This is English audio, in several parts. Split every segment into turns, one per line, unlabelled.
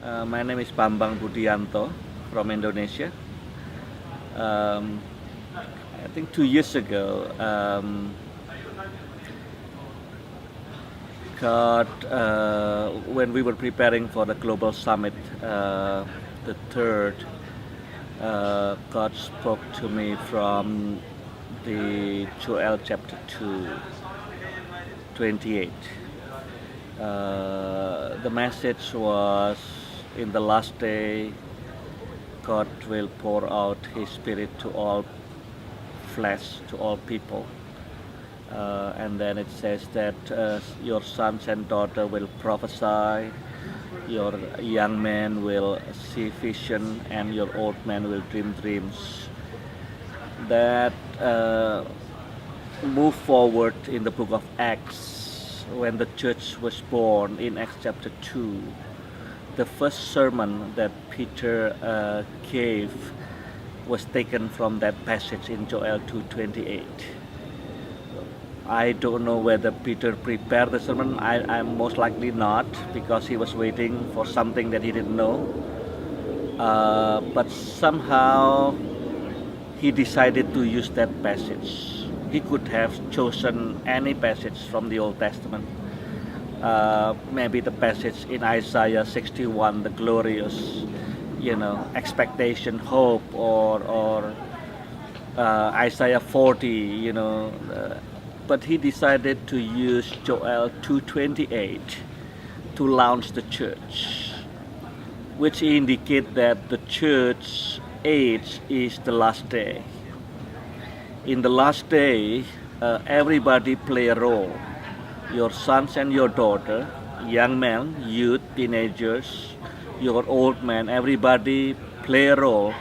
My name is Bambang Budijanto from Indonesia. Um, I think 2 years ago, when we were preparing for the global summit, the third, God spoke to me from the Joel chapter 2, 28. The message was, in the last day, God will pour out His Spirit to all flesh, to all people. And then it says that your sons and daughters will prophesy, your young men will see vision, and your old men will dream dreams. That move forward in the book of Acts, when the church was born in Acts chapter 2. The first sermon that Peter gave was taken from that passage in Joel 2:28. I don't know whether Peter prepared the sermon. I'm most likely not, because he was waiting for something that he didn't know. But somehow he decided to use that passage. He could have chosen any passage from the Old Testament. Maybe the passage in Isaiah 61, the glorious, expectation, hope, or Isaiah 40, but he decided to use Joel 2:28 to launch the church, which indicate that the church age is the last day. In the last day, everybody play a role. Your sons and your daughter, young men, youth, teenagers, your old men, everybody play a role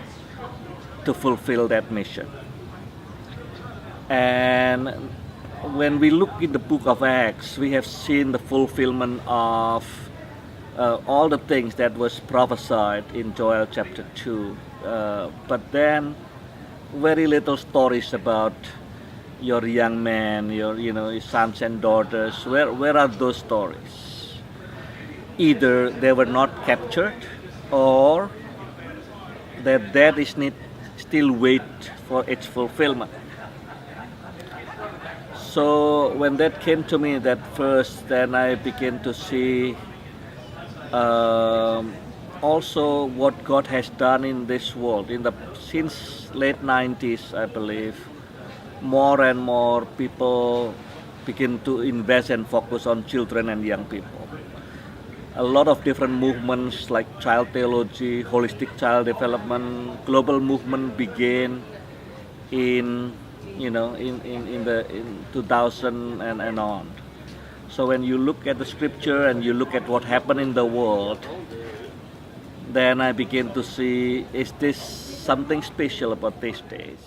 to fulfill that mission. And when we look in the book of Acts, we have seen the fulfillment of all the things that was prophesied in Joel chapter 2. But then very little stories about your young men, your sons and daughters. Where are those stories? Either they were not captured, or that is still wait for its fulfillment. So when that came to me, that first, then I began to see also what God has done in this world. Since late 90s, I believe, more and more people begin to invest and focus on children and young people. A lot of different movements like child theology, holistic child development, global movement began in 2000 and on. So when you look at the scripture and you look at what happened in the world, then I begin to see, is this something special about these days?